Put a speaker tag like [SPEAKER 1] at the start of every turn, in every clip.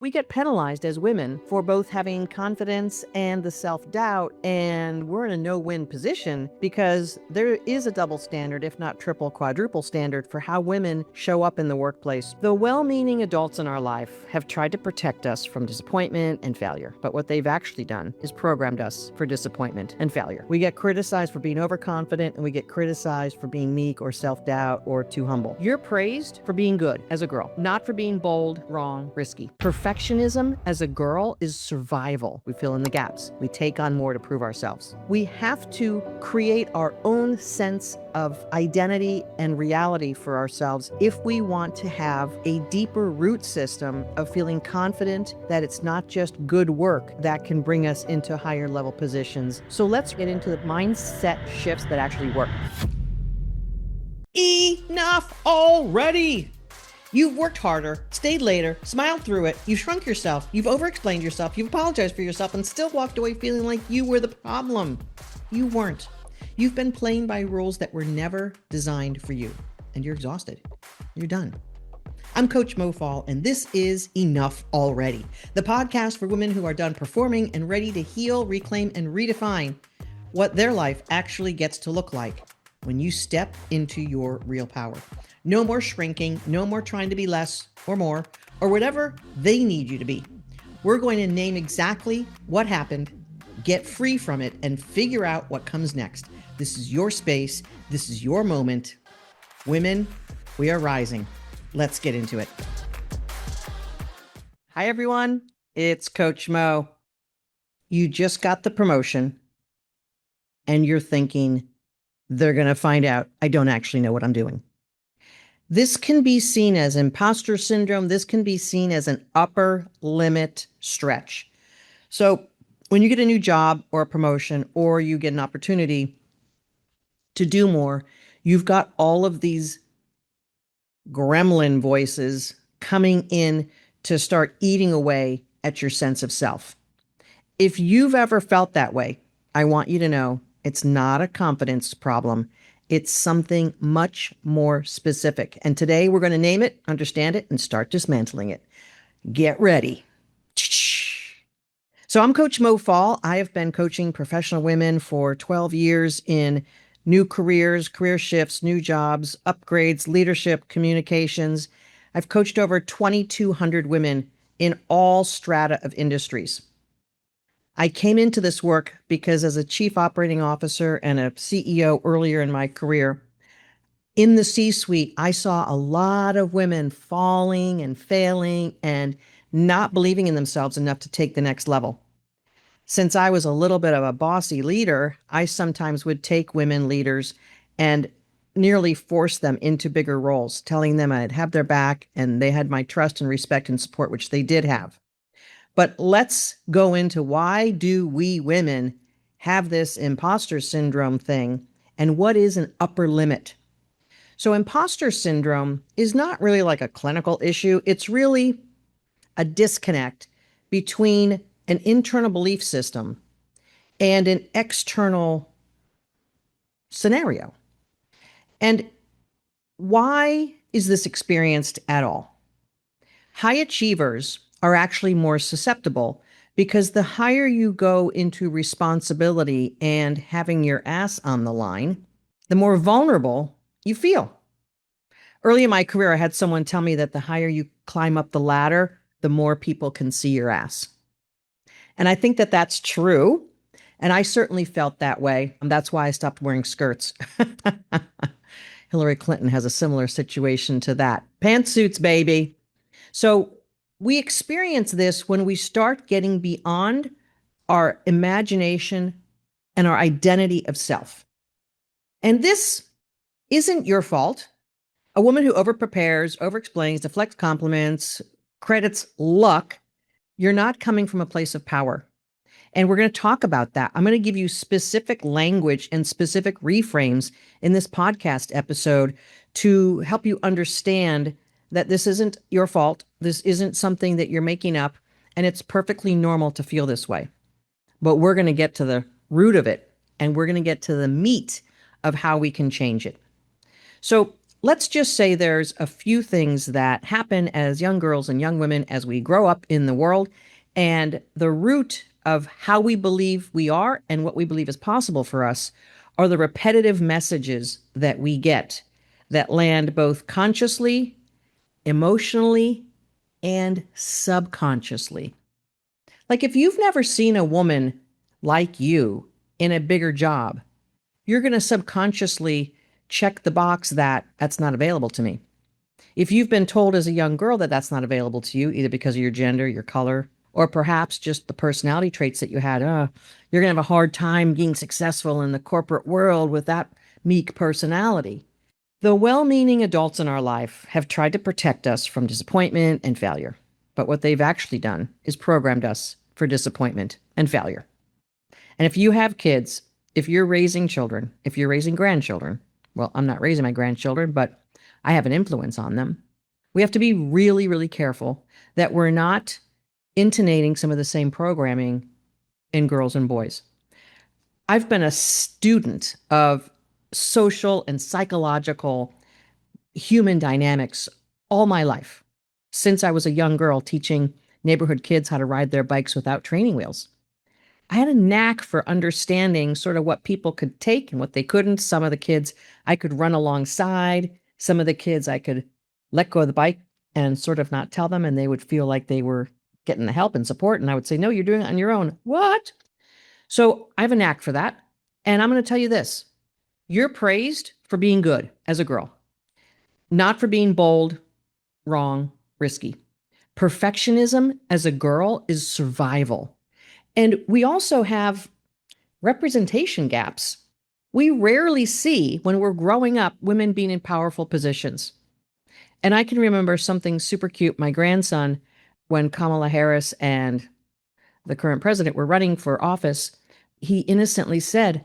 [SPEAKER 1] We get penalized as women for both having confidence and the self-doubt, and we're in a no-win position because there is a double standard, if not triple, quadruple standard for how women show up in the workplace. The well-meaning adults in our life have tried to protect us from disappointment and failure, but what they've actually done is programmed us for disappointment and failure. We get criticized for being overconfident, and we get criticized for being meek or self-doubt or too humble. You're praised for being good as a girl, not for being bold, wrong, risky. Perfectionism as a girl is survival. We fill in the gaps. We take on more to prove ourselves. We have to create our own sense of identity and reality for ourselves if we want to have a deeper root system of feeling confident that it's not just good work that can bring us into higher level positions. So let's get into the mindset shifts that actually work. Enough already! You've worked harder, stayed later, smiled through it, you've shrunk yourself, you've overexplained yourself, you've apologized for yourself, and still walked away feeling like you were the problem. You weren't. You've been playing by rules that were never designed for you, and you're exhausted. You're done. I'm Coach Faul, and this is Enough Already, the podcast for women who are done performing and ready to heal, reclaim, and redefine what their life actually gets to look like when you step into your real power. No more shrinking, no more trying to be less or more, or whatever they need you to be. We're going to name exactly what happened, get free from it, and figure out what comes next. This is your space. This is your moment. Women, we are rising. Let's get into it. Hi, everyone. It's Coach Mo. You just got the promotion, and you're thinking, they're going to find out I don't actually know what I'm doing. This can be seen as imposter syndrome. This can be seen as an upper limit stretch. So when you get a new job or a promotion, or you get an opportunity to do more, you've got all of these gremlin voices coming in to start eating away at your sense of self. If you've ever felt that way, I want you to know it's not a confidence problem. It's something much more specific. And today we're going to name it, understand it, and start dismantling it. Get ready. So I'm Coach Faul. I have been coaching professional women for 12 years in new careers, career shifts, new jobs, upgrades, leadership, communications. I've coached over 2,200 women in all strata of industries. I came into this work because as a chief operating officer and a CEO earlier in my career, in the C-suite, I saw a lot of women falling and failing and not believing in themselves enough to take the next level. Since I was a little bit of a bossy leader, I sometimes would take women leaders and nearly force them into bigger roles, telling them I'd have their back and they had my trust and respect and support, which they did have. But let's go into why do we women have this imposter syndrome thing, and what is an upper limit? So imposter syndrome is not really like a clinical issue. It's really a disconnect between an internal belief system and an external scenario. And why is this experienced at all? High achievers are actually more susceptible because the higher you go into responsibility and having your ass on the line, the more vulnerable you feel. Early in my career, I had someone tell me that the higher you climb up the ladder, the more people can see your ass. And I think that that's true. And I certainly felt that way. And that's why I stopped wearing skirts. Hillary Clinton has a similar situation to that. Pantsuits, baby. So we experience this when we start getting beyond our imagination and our identity of self. And this isn't your fault. A woman who overprepares, overexplains, deflects compliments, credits luck, you're not coming from a place of power. And we're going to talk about that. I'm going to give you specific language and specific reframes in this podcast episode to help you understand that this isn't your fault. This isn't something that you're making up, and it's perfectly normal to feel this way. But we're going to get to the root of it, and we're going to get to the meat of how we can change it. So let's just say there's a few things that happen as young girls and young women as we grow up in the world, and the root of how we believe we are and what we believe is possible for us are the repetitive messages that we get that land both consciously, emotionally, and subconsciously. Like if you've never seen a woman like you in a bigger job, you're going to subconsciously check the box that that's not available to me. If you've been told as a young girl that that's not available to you, either because of your gender, your color, or perhaps just the personality traits that you had, you're going to have a hard time being successful in the corporate world with that meek personality. The well meaning adults in our life have tried to protect us from disappointment and failure. But what they've actually done is programmed us for disappointment and failure. And if you have kids, if you're raising children, if you're raising grandchildren, well, I'm not raising my grandchildren, but I have an influence on them. We have to be really, really careful that we're not intonating some of the same programming in girls and boys. I've been a student of social and psychological human dynamics all my life, since I was a young girl teaching neighborhood kids how to ride their bikes without training wheels. I had a knack for understanding sort of what people could take and what they couldn't. Some of the kids I could run alongside. Some of the kids I could let go of the bike and sort of not tell them, and they would feel like they were getting the help and support. And I would say, no, you're doing it on your own. What? So I have a knack for that. And I'm going to tell you this. You're praised for being good as a girl, not for being bold, wrong, risky. Perfectionism as a girl is survival. And we also have representation gaps. We rarely see, when we're growing up, women being in powerful positions. And I can remember something super cute. My grandson, when Kamala Harris and the current president were running for office, he innocently said,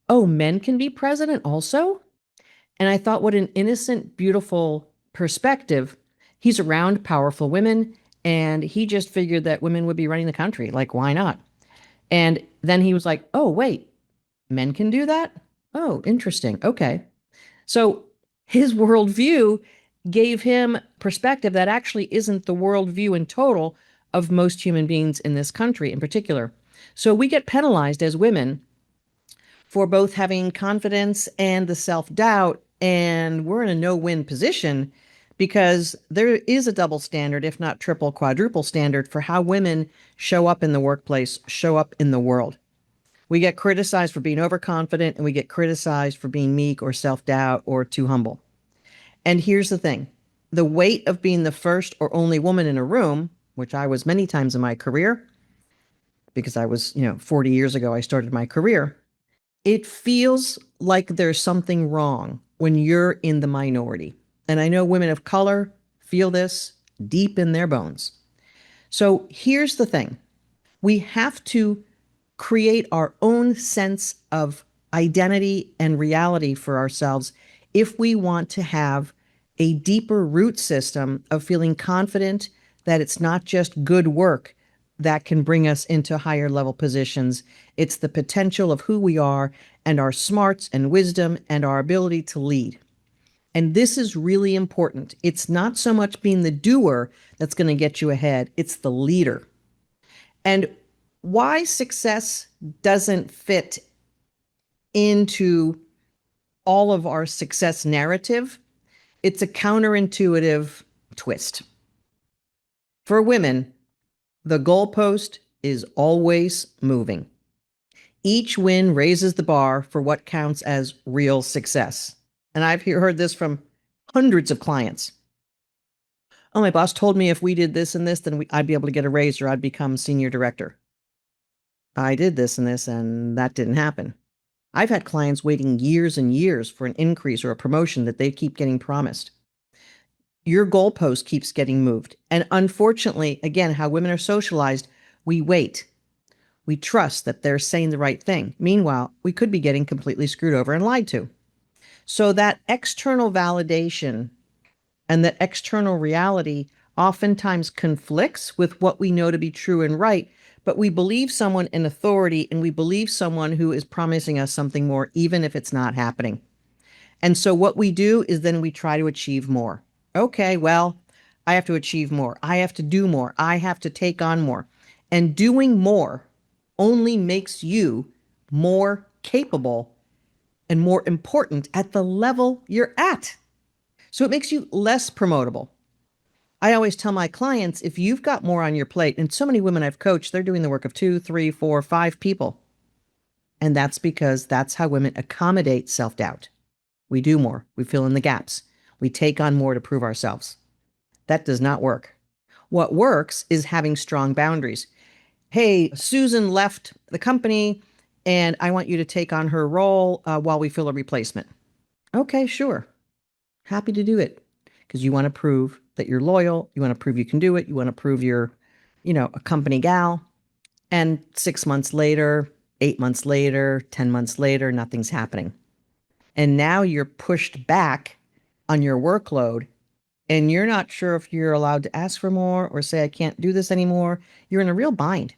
[SPEAKER 1] "Oh, men can be president also?" And I thought, what an innocent, beautiful perspective. He's around powerful women, and he just figured that women would be running the country. Like, why not? And then he was like, oh, wait, men can do that? Oh, interesting. Okay. So his worldview gave him perspective that actually isn't the worldview in total of most human beings in this country in particular. So we get penalized as women for both having confidence and the self-doubt, and we're in a no-win position because there is a double standard, if not triple, quadruple standard for how women show up in the workplace, show up in the world. We get criticized for being overconfident, and we get criticized for being meek or self-doubt or too humble. And here's the thing. The weight of being the first or only woman in a room, which I was many times in my career, because I was, 40 years ago, I started my career. It feels like there's something wrong when you're in the minority. And I know women of color feel this deep in their bones. So here's the thing. We have to create our own sense of identity and reality for ourselves if we want to have a deeper root system of feeling confident that it's not just good work that can bring us into higher level positions. It's the potential of who we are and our smarts and wisdom and our ability to lead. And this is really important. It's not so much being the doer that's going to get you ahead. It's the leader. And why success doesn't fit into all of our success narrative, it's a counterintuitive twist. For women, the goalpost is always moving. Each win raises the bar for what counts as real success. And I've heard this from hundreds of clients. Oh, my boss told me if we did this and this, then I'd be able to get a raise or I'd become senior director. I did this and this, and that didn't happen. I've had clients waiting years and years for an increase or a promotion that they keep getting promised. Your goalpost keeps getting moved. And unfortunately, again, how women are socialized, we wait. We trust that they're saying the right thing. Meanwhile, we could be getting completely screwed over and lied to. So that external validation and that external reality oftentimes conflicts with what we know to be true and right, but we believe someone in authority and we believe someone who is promising us something more, even if it's not happening. And so what we do is then we try to achieve more. Okay, well, I have to achieve more. I have to do more. I have to take on more. And doing more only makes you more capable and more important at the level you're at. So it makes you less promotable. I always tell my clients, if you've got more on your plate, and so many women I've coached, they're doing the work of 2, 3, 4, 5 people. And that's because that's how women accommodate self-doubt. We do more. We fill in the gaps. We take on more to prove ourselves. That does not work. What works is having strong boundaries. Hey, Susan left the company and I want you to take on her role while we fill a replacement. Okay, sure. Happy to do it because you want to prove that you're loyal. You want to prove you can do it. You want to prove you're, a company gal. And 6 months later, 8 months later, 10 months later, nothing's happening. And now you're pushed back on your workload and you're not sure if you're allowed to ask for more or say, I can't do this anymore. You're in a real bind.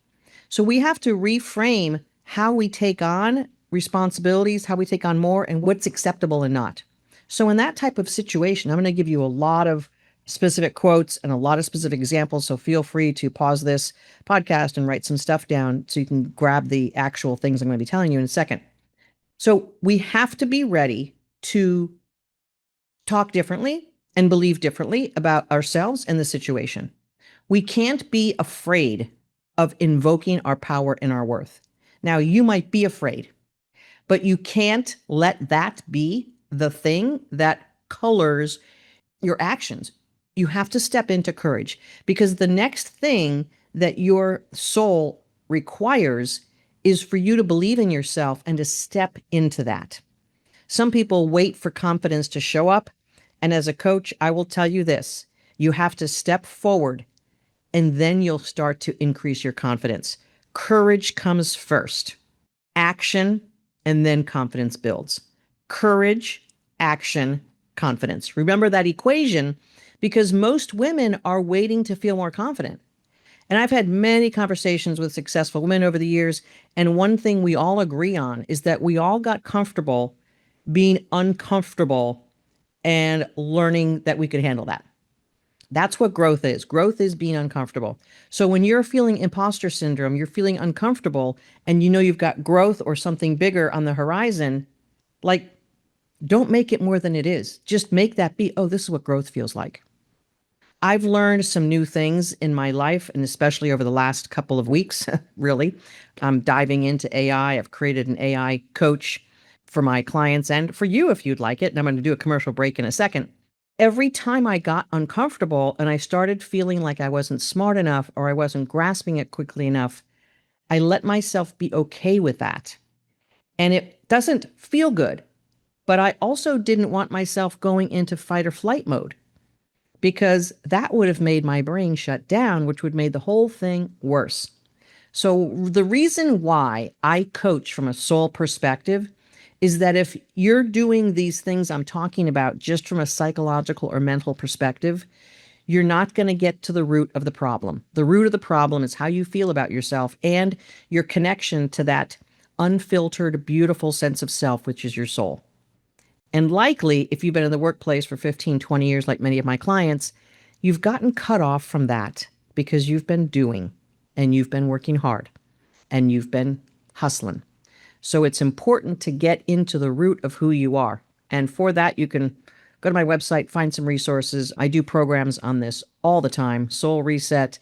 [SPEAKER 1] So we have to reframe how we take on responsibilities, how we take on more, and what's acceptable and not. So in that type of situation, I'm going to give you a lot of specific quotes and a lot of specific examples. So feel free to pause this podcast and write some stuff down so you can grab the actual things I'm going to be telling you in a second. So we have to be ready to talk differently and believe differently about ourselves and the situation. We can't be afraid of invoking our power and our worth. Now, you might be afraid, but you can't let that be the thing that colors your actions. You have to step into courage because the next thing that your soul requires is for you to believe in yourself and to step into that. Some people wait for confidence to show up. And as a coach, I will tell you this, you have to step forward and then you'll start to increase your confidence. Courage comes first, action, and then confidence builds. Courage, action, confidence. Remember that equation because most women are waiting to feel more confident. And I've had many conversations with successful women over the years. And one thing we all agree on is that we all got comfortable being uncomfortable and learning that we could handle that. That's what growth is. Growth is being uncomfortable. So when you're feeling imposter syndrome, you're feeling uncomfortable and you know you've got growth or something bigger on the horizon, like don't make it more than it is. Just make that be, oh, this is what growth feels like. I've learned some new things in my life, and especially over the last couple of weeks, really. I'm diving into AI. I've created an AI coach for my clients and for you if you'd like it. And I'm going to do a commercial break in a second. Every time I got uncomfortable and I started feeling like I wasn't smart enough or I wasn't grasping it quickly enough, I let myself be okay with that. And it doesn't feel good, but I also didn't want myself going into fight or flight mode because that would have made my brain shut down, which would make the whole thing worse. So the reason why I coach from a soul perspective is that if you're doing these things I'm talking about just from a psychological or mental perspective, you're not going to get to the root of the problem. The root of the problem is how you feel about yourself and your connection to that unfiltered, beautiful sense of self, which is your soul. And likely, if you've been in the workplace for 15, 20 years, like many of my clients, you've gotten cut off from that because you've been doing and you've been working hard and you've been hustling. So it's important to get into the root of who you are. And for that, you can go to my website, find some resources. I do programs on this all the time. Soul Reset,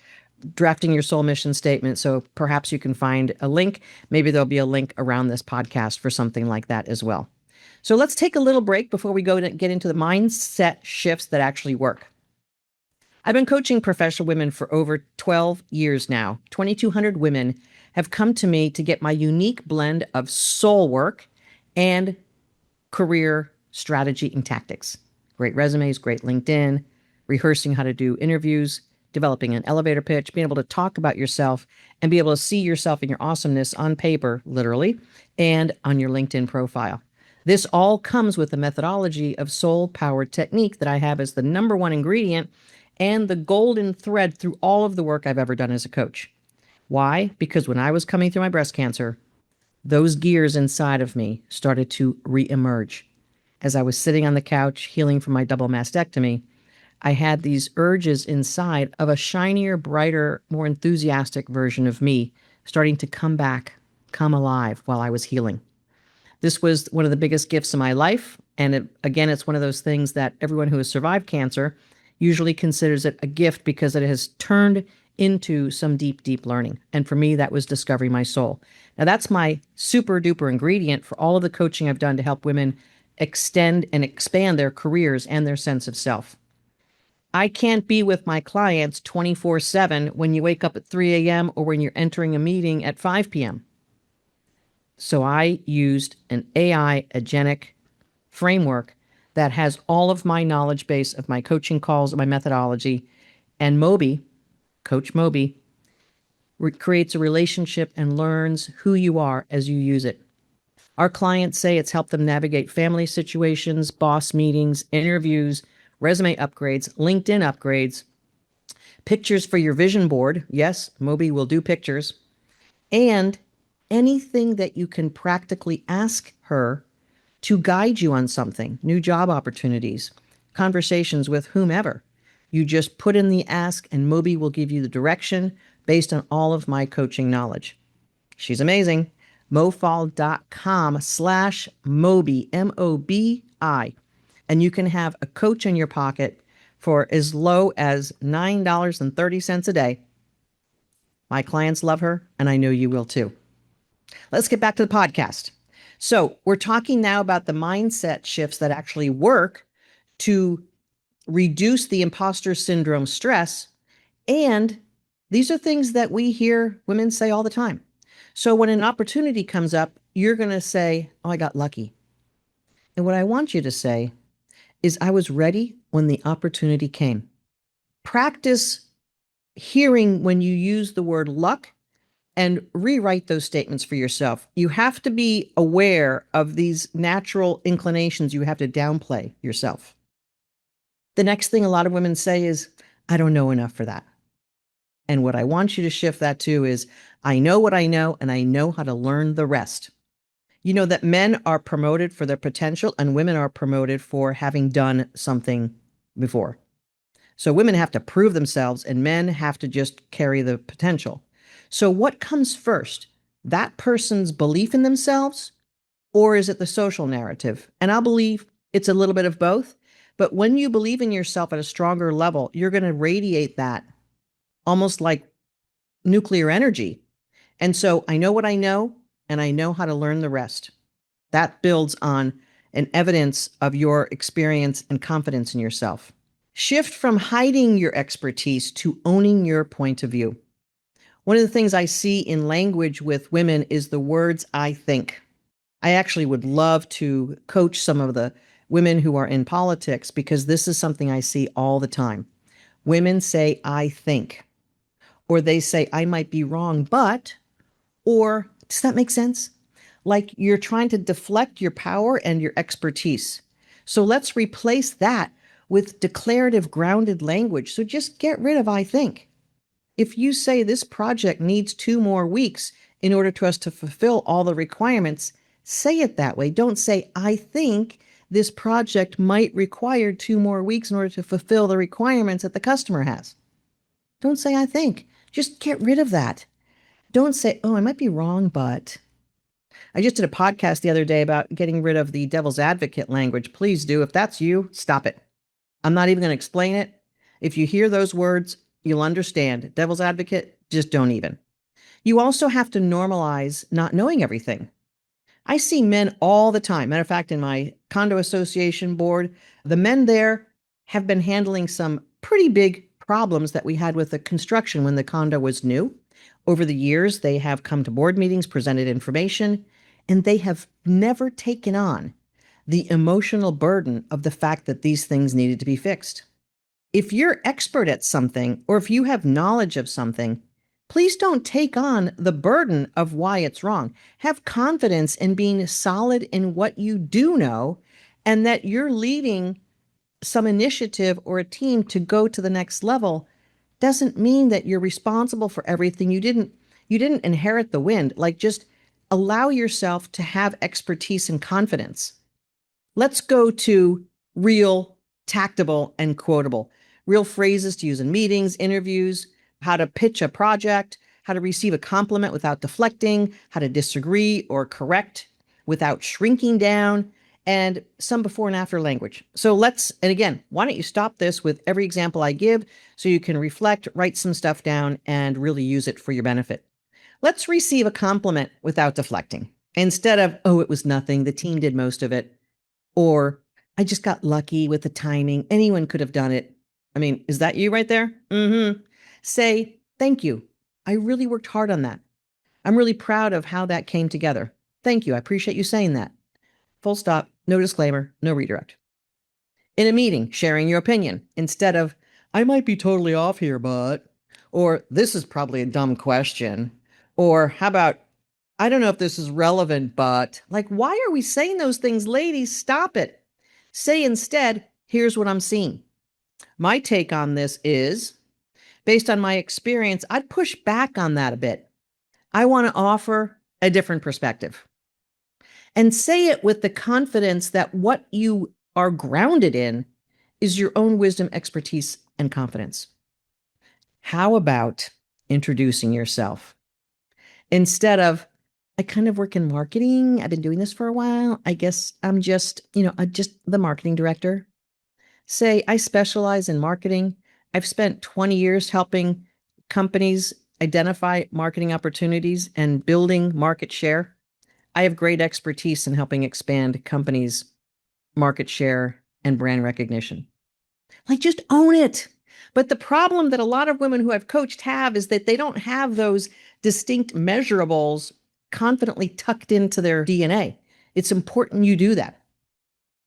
[SPEAKER 1] drafting your soul mission statement. So perhaps you can find a link. Maybe there'll be a link around this podcast for something like that as well. So let's take a little break before we go to get into the mindset shifts that actually work. I've been coaching professional women for over 12 years now. 2,200 women have come to me to get my unique blend of soul work and career strategy and tactics. Great resumes, great LinkedIn, rehearsing how to do interviews, developing an elevator pitch, being able to talk about yourself and be able to see yourself and your awesomeness on paper, literally, and on your LinkedIn profile. This all comes with a methodology of soul-powered technique that I have as the number one ingredient and the golden thread through all of the work I've ever done as a coach. Why? Because when I was coming through my breast cancer, those gears inside of me started to reemerge. as I was sitting on the couch healing from my double mastectomy, I had these urges inside of a shinier, brighter, more enthusiastic version of me starting to come back, come alive while I was healing. This was one of the biggest gifts of my life. And again, it's one of those things that everyone who has survived cancer usually considers it a gift because it has turned into some deep, deep learning. And for me, that was discovering my soul. Now, that's my super duper ingredient for all of the coaching I've done to help women extend and expand their careers and their sense of self. I can't be with my clients 24/7 when you wake up at 3 a.m. or when you're entering a meeting at 5 p.m. So I used an AI agentic framework that has all of my knowledge base of my coaching calls, my methodology, and Moby, Coach Moby, creates a relationship and learns who you are as you use it. Our clients say it's helped them navigate family situations, boss meetings, interviews, resume upgrades, LinkedIn upgrades, pictures for your vision board. Yes, Moby will do pictures. And anything that you can practically ask her to guide you on something, new job opportunities, conversations with whomever. You just put in the ask and Moby will give you the direction based on all of my coaching knowledge. She's amazing. mofaul.com/Moby, M-O-B-I. And you can have a coach in your pocket for as low as $9.30 a day. My clients love her, and I know you will too. Let's get back to the podcast. So we're talking now about the mindset shifts that actually work to reduce the imposter syndrome stress. And these are things that we hear women say all the time. So when an opportunity comes up, you're going to say, oh, I got lucky. And what I want you to say is, I was ready when the opportunity came. Practice hearing when you use the word luck and rewrite those statements for yourself. You have to be aware of these natural inclinations. You have to downplay yourself. The next thing a lot of women say is, I don't know enough for that. And what I want you to shift that to is, I know what I know, and I know how to learn the rest. You know that men are promoted for their potential and women are promoted for having done something before. So women have to prove themselves and men have to just carry the potential. So what comes first? That person's belief in themselves, or is it the social narrative? And I'll believe it's a little bit of both. But when you believe in yourself at a stronger level, you're going to radiate that almost like nuclear energy. And so I know what I know, and I know how to learn the rest. That builds on an evidence of your experience and confidence in yourself. Shift from hiding your expertise to owning your point of view. One of the things I see in language with women is the words I think. I actually would love to coach some of the women who are in politics because this is something I see all the time. Women say, I think, or they say, I might be wrong, but, or does that make sense? Like you're trying to deflect your power and your expertise. So let's replace that with declarative, grounded language. So just get rid of I think. If you say this project needs 2 more weeks in order to us to fulfill all the requirements, say it that way. Don't say, I think this project might require 2 more weeks in order to fulfill the requirements that the customer has. Don't say, I think. Just get rid of that. Don't say, oh, I might be wrong, but. I just did a podcast the other day about getting rid of the devil's advocate language. Please do. If that's you, stop it. I'm not even going to explain it. If you hear those words, you'll understand. Devil's advocate, just don't even. You also have to normalize not knowing everything. I see men all the time. Matter of fact, in my condo association board, the men there have been handling some pretty big problems that we had with the construction when the condo was new. Over the years, they have come to board meetings, presented information, and they have never taken on the emotional burden of the fact that these things needed to be fixed. If you're expert at something, or if you have knowledge of something, please don't take on the burden of why it's wrong. Have confidence in being solid in what you do know, and that you're leading some initiative or a team to go to the next level doesn't mean that you're responsible for everything. You didn't inherit the wind. Like, just allow yourself to have expertise and confidence. Let's go to real, tactable, and quotable. Real phrases to use in meetings, interviews, how to pitch a project, how to receive a compliment without deflecting, how to disagree or correct without shrinking down, and some before and after language. So and again, why don't you stop this with every example I give so you can reflect, write some stuff down, and really use it for your benefit. Let's receive a compliment without deflecting. Instead of, oh, it was nothing, the team did most of it, or I just got lucky with the timing, anyone could have done it. I mean, is that you right there? Mm-hmm. Say, thank you. I really worked hard on that. I'm really proud of how that came together. Thank you. I appreciate you saying that. Full stop. No disclaimer. No redirect. In a meeting, sharing your opinion instead of, I might be totally off here, but, or this is probably a dumb question, or how about, I don't know if this is relevant, but like, why are we saying those things, ladies? Stop it. Say instead, here's what I'm seeing. My take on this is, based on my experience, I'd push back on that a bit. I want to offer a different perspective. And say it with the confidence that what you are grounded in is your own wisdom, expertise, and confidence. How about introducing yourself? Instead of, I kind of work in marketing. I've been doing this for a while. I guess I'm just, just the marketing director. Say, I specialize in marketing. I've spent 20 years helping companies identify marketing opportunities and building market share. I have great expertise in helping expand companies' market share and brand recognition. Like, just own it. But the problem that a lot of women who I've coached have is that they don't have those distinct measurables confidently tucked into their DNA. It's important you do that.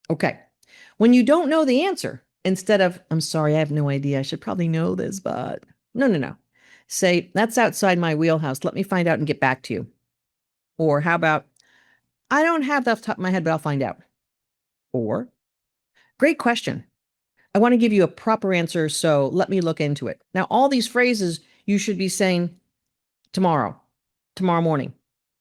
[SPEAKER 1] Okay. When you don't know the answer, instead of, I'm sorry, I have no idea. I should probably know this, but no. Say, that's outside my wheelhouse. Let me find out and get back to you. Or how about, I don't have that off the top of my head, but I'll find out. Or, great question. I want to give you a proper answer, so let me look into it. Now, all these phrases you should be saying tomorrow morning,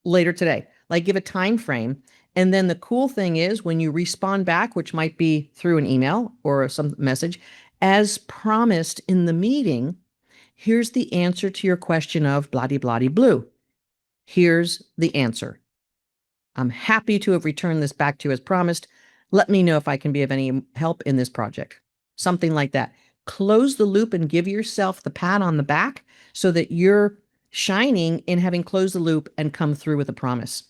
[SPEAKER 1] later today. Like, give a time frame. And then the cool thing is when you respond back, which might be through an email or some message, as promised in the meeting, here's the answer to your question of bloody bloody blue. Here's the answer. I'm happy to have returned this back to you as promised. Let me know if I can be of any help in this project. Something like that. Close the loop and give yourself the pat on the back so that you're shining in having closed the loop and come through with a promise.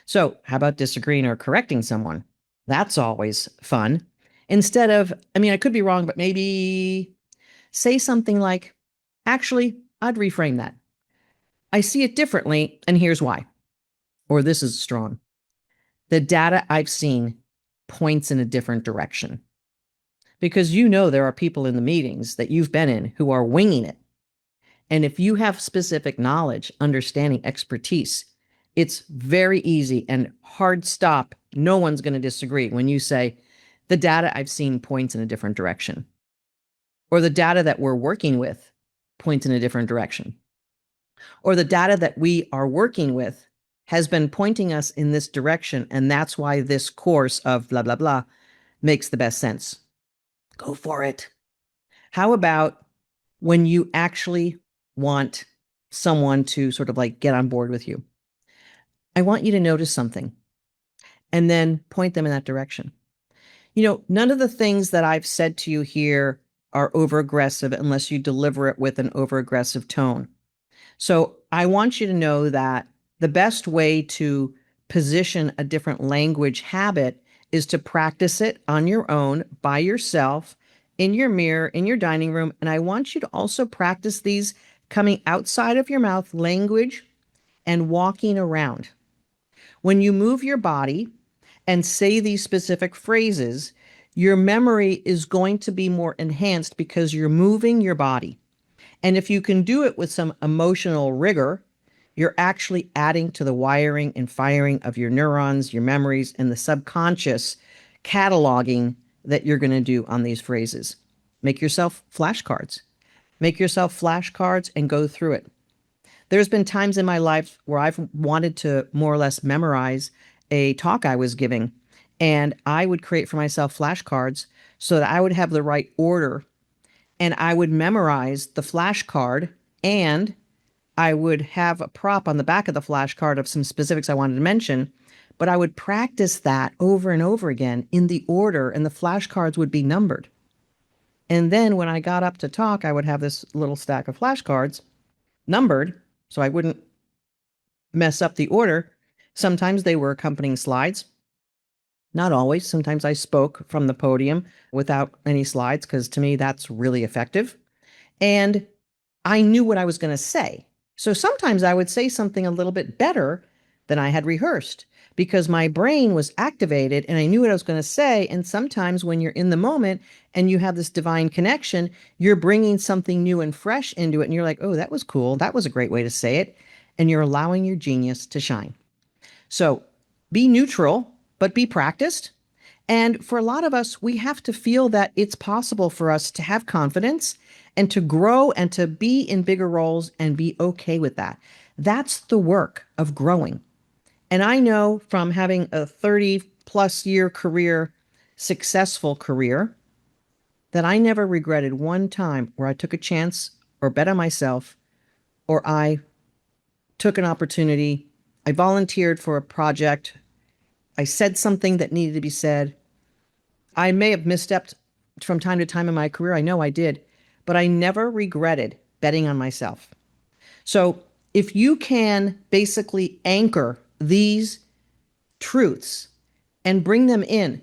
[SPEAKER 1] So how about disagreeing or correcting someone? That's always fun. Instead of, I could be wrong, but maybe say something like, actually, I'd reframe that. I see it differently, and here's why. Or this is strong. The data I've seen points in a different direction. Because there are people in the meetings that you've been in who are winging it. And if you have specific knowledge, understanding, expertise, it's very easy and hard stop. No one's going to disagree when you say, the data I've seen points in a different direction. Or the data that we're working with points in a different direction. Or the data that we are working with has been pointing us in this direction, and that's why this course of blah, blah, blah makes the best sense. Go for it. How about when you actually want someone to sort of like get on board with you? I want you to notice something and then point them in that direction. None of the things that I've said to you here are over aggressive unless you deliver it with an over aggressive tone. So I want you to know that the best way to position a different language habit is to practice it on your own, by yourself, in your mirror, in your dining room. And I want you to also practice these coming outside of your mouth language and walking around. When you move your body and say these specific phrases, your memory is going to be more enhanced because you're moving your body. And if you can do it with some emotional rigor, you're actually adding to the wiring and firing of your neurons, your memories, and the subconscious cataloging that you're going to do on these phrases. Make yourself flashcards. Make yourself flashcards and go through it. There's been times in my life where I've wanted to more or less memorize a talk I was giving, And I would create for myself flashcards so that I would have the right order, and I would memorize the flashcard, and I would have a prop on the back of the flashcard of some specifics I wanted to mention, but I would practice that over and over again in the order, and the flashcards would be numbered. And then when I got up to talk, I would have this little stack of flashcards numbered so I wouldn't mess up the order. Sometimes they were accompanying slides. Not always. Sometimes I spoke from the podium without any slides because to me that's really effective. And I knew what I was going to say. So sometimes I would say something a little bit better than I had rehearsed because my brain was activated and I knew what I was going to say. And sometimes when you're in the moment and you have this divine connection, you're bringing something new and fresh into it. And you're like, oh, that was cool. That was a great way to say it. And you're allowing your genius to shine. So be neutral, but be practiced. And for a lot of us, we have to feel that it's possible for us to have confidence and to grow and to be in bigger roles and be okay with that. That's the work of growing. And I know from having a 30+ year career, successful career, that I never regretted one time where I took a chance or bet on myself, or I took an opportunity, I volunteered for a project, I said something that needed to be said. I may have misstepped from time to time in my career. I know I did, but I never regretted betting on myself. So if you can basically anchor these truths and bring them in,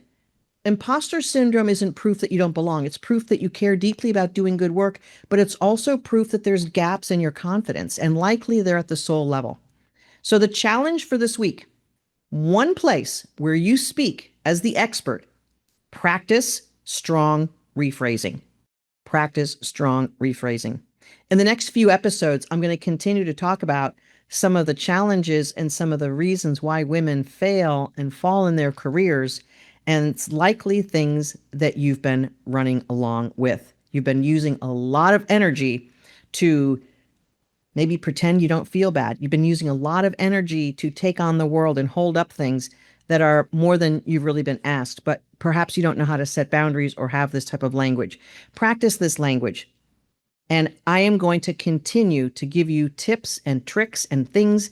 [SPEAKER 1] imposter syndrome isn't proof that you don't belong. It's proof that you care deeply about doing good work, but it's also proof that there's gaps in your confidence, and likely they're at the soul level. So the challenge for this week, one place where you speak as the expert, practice strong rephrasing. Practice strong rephrasing. In the next few episodes, I'm going to continue to talk about some of the challenges and some of the reasons why women fail and fall in their careers. And it's likely things that you've been running along with. You've been using a lot of energy to maybe pretend you don't feel bad. You've been using a lot of energy to take on the world and hold up things that are more than you've really been asked, but perhaps you don't know how to set boundaries or have this type of language. Practice this language. And I am going to continue to give you tips and tricks and things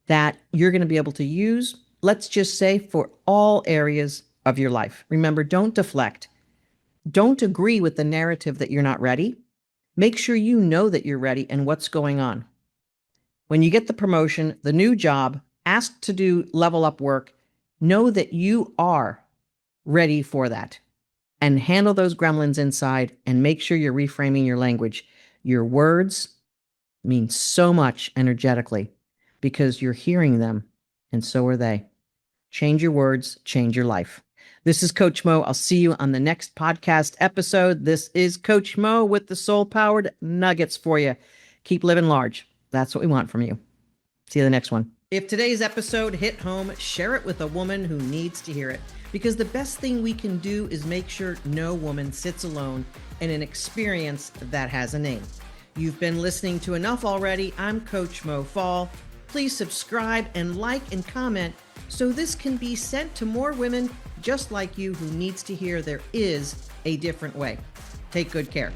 [SPEAKER 1] that you're going to be able to use, let's just say, for all areas of your life. Remember, don't deflect. Don't agree with the narrative that you're not ready. Make sure you know that you're ready and what's going on. When you get the promotion, the new job, asked to do level up work, know that you are ready for that. And handle those gremlins inside and make sure you're reframing your language. Your words mean so much energetically because you're hearing them, and so are they. Change your words, change your life. This is Coach Mo. I'll see you on the next podcast episode. This is Coach Mo with the soul-powered nuggets for you. Keep living large. That's what we want from you. See you in the next one. If today's episode hit home, share it with a woman who needs to hear it. Because the best thing we can do is make sure no woman sits alone in an experience that has a name. You've been listening to enough already. I'm Coach Mo Faul. Please subscribe and like and comment so this can be sent to more women just like you who needs to hear there is a different way. Take good care.